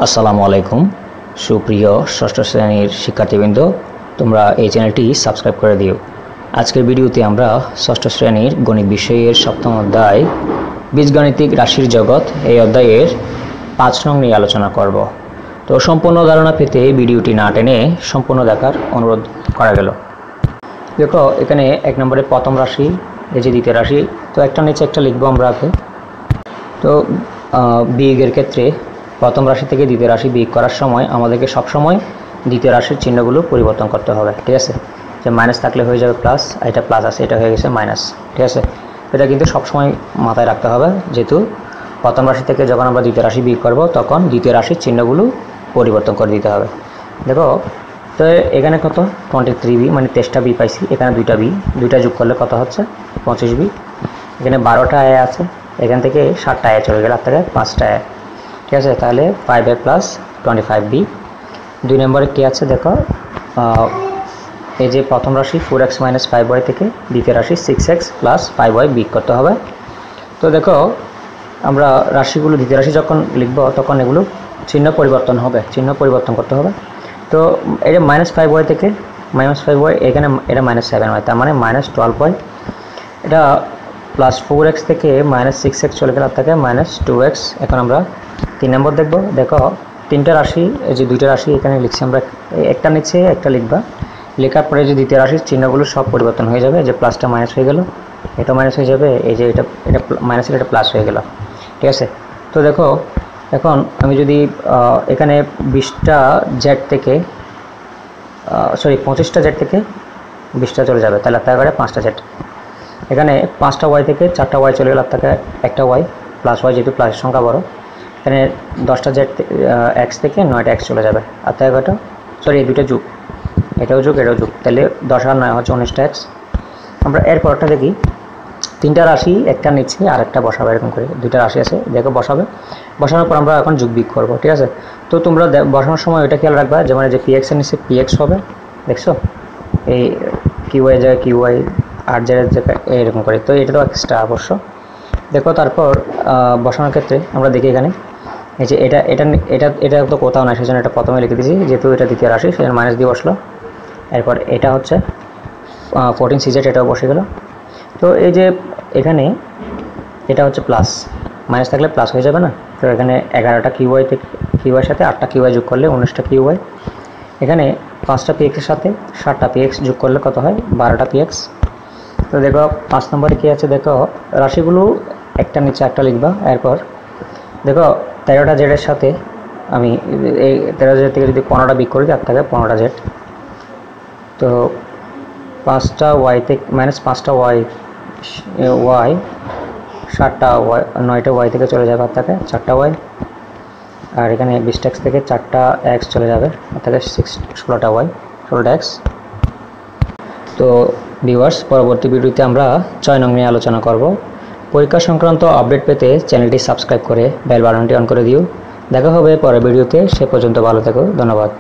আসসালামু আলাইকুম সুপ্রিয় ষষ্ঠ শ্রেণীর শিক্ষার্থীবৃন্দ, তোমরা এই চ্যানেলটি সাবস্ক্রাইব করে দিও। আজকের ভিডিওতে আমরা ষষ্ঠ শ্রেণীর গণিত বিষয়ের সপ্তম অধ্যায় বীজগাণিতিক রাশির জগৎ এই অধ্যায়ের 5 নং নিয়ে আলোচনা করব। তো সম্পূর্ণ ধারণা পেতে ভিডিওটি না টেনে সম্পূর্ণ দেখার অনুরোধ করা গেল। দেখো, এখানে 1 নম্বরে প্রথম রাশি, এই যে দ্বিতীয় রাশি, তো একটা নিচে একটা লিখবো আমরা আগে। তো বিয়োগের ক্ষেত্রে প্রথম রাশি থেকে দ্বিতীয় রাশি বিয়োগ করার সময় আমাদেরকে সবসময় দ্বিতীয় রাশির চিহ্নগুলো পরিবর্তন করতে হবে, ঠিক আছে? যে মাইনাস থাকলে হয়ে যাবে প্লাস, এটা প্লাস আছে, এটা হয়ে গেছে মাইনাস, ঠিক আছে? এটা কিন্তু সবসময় মাথায় রাখতে হবে, যেহেতু প্রথম রাশি থেকে যখন আমরা দ্বিতীয় রাশি বিয়োগ করব তখন দ্বিতীয় রাশির চিহ্নগুলো পরিবর্তন করে দিতে হবে। দেখো, তো এখানে কত 23b, মানে 23টা বি পাইছি, এখানে 2টা বি, 2টা যোগ করলে কত হচ্ছে 25b। এখানে 12টা এ আছে, এখান থেকে 7টা এ চলে গেল, আর থেকে 5টা এ, ঠিক আছে? তাহলে 5a প্লাস 25b। 2 নম্বরে কী আছে দেখো, এই যে প্রথম রাশি 4x মাইনাস 5y থেকে দ্বিতীয় রাশি 6x প্লাস 5y বিয়োগ করতে হবে। তো দেখো, আমরা রাশিগুলো দ্বিতীয় রাশি যখন লিখব তখন এগুলো চিহ্ন পরিবর্তন হবে, চিহ্ন পরিবর্তন করতে হবে। তো এই যে -5y থেকে -5y, এখানে এটা -7y, তার মানে -12y। এটা প্লাস 4x থেকে -6x চলে গেল, থেকে -2x। এখন আমরা 3 নম্বর দেখব। দেখো, 3টা রাশি, এই যে 2টা রাশি এখানে লিখছি আমরা, একটা নিচে একটা লিখবা, লেখার পরে যে দ্বিতীয় রাশির চিহ্নগুলো সব পরিবর্তন হয়ে যাবে। যে প্লাসটা মাইনাস হয়ে গেল, এটা মাইনাস হয়ে যাবে, এই যে এটা মাইনাস, এটা প্লাস হয়ে গেল, ঠিক আছে? তো দেখো, এখন আমি যদি এখানে 20টা জেড থেকে 25টা জেড থেকে 20টা চলে যাবে, তাহলে তার করে 5টা জেড। এখানে 5টা ওয়াই থেকে 4টা ওয়াই চলে গেল, থেকে একটা ওয়াই প্লাস ওয়াই, যেহেতু প্লাসের সংখ্যা বড়। এখানে 10টা জেড এক্স থেকে 9টা এক্স চলে যাবে, আর তাই কটা, সরি এই 2টা যুগ, এটাও যুগ এটাও যুগ, তাহলে 10 আর 9 হচ্ছে 19টা এক্স। আমরা এরপরটা দেখি, 3টা রাশি একটা নিচে আর একটা বসাবে, এরকম করে 2টা রাশি আছে, দেখো বসাবে। বসানোর পর আমরা এখন যোগ বিয়োগ করবো, ঠিক আছে? তো তোমরা বসানোর সময় এটা খেয়াল রাখবা, যেমন যে px এর নিচে px হবে, দেখছো? এই কিউআই জায়গায় কিউআই, আর জায়গায় এরকম করে, তো এটা তো এক্সট্রা অবশ্য। দেখো, তারপর বসানোর ক্ষেত্রে আমরা দেখি এখানে এই যে এটা এটা এটা এটা তো কোথাও না, সেজন্য এটা প্রথমে লিখে দিয়েছি, যেহেতু এটা দ্বিতীয় রাশি সেজন্য মাইনাস দিয়ে বসলো। এরপর এটা হচ্ছে 14cz, এটাও বসে গেল। তো এই যে এখানে এটা হচ্ছে প্লাস, মাইনাস থাকলে প্লাস হয়ে যাবে না? তো এখানে 11টা কিউআই থেকে কিউআইয়ের সাথে 8টা কিউআই যোগ করলে 19টা কিউআই। এখানে 5টা পিএক্সের সাথে 7টা পিএক্স যোগ করলে কত হয়, 12টা পিএক্স। তো দেখো 5 নম্বরে কী আছে, দেখো রাশিগুলো একটা নিচে একটা লিখবা। এরপর দেখো 13টা জেডের সাথে আমি এই 13 জেড থেকে যদি 15টা বিয়োগ করি, তার থেকে 15টা জেড। তো 5টা ওয়াই থেকে -5টা ওয়াই, 7টা ওয়াই, 9টা ওয়াই থেকে চলে যাবে, আর থেকে 4টা ওয়াই। আর এখানে 20টা এক্স থেকে 4টা এক্স চলে যাবে, আর থেকে 16টা ওয়াই, 16টা এক্স। তো ভিউয়ার্স, পরবর্তী ভিডিওতে আমরা 6 নং নিয়ে আলোচনা করব। পরীক্ষা সংক্রান্ত আপডেট পেতে চ্যানেলটি সাবস্ক্রাইব করে বেল বাটনটি অন করে দিও। দেখা হবে পরের ভিডিওতে, সে পর্যন্ত ভালো থেকো, ধন্যবাদ।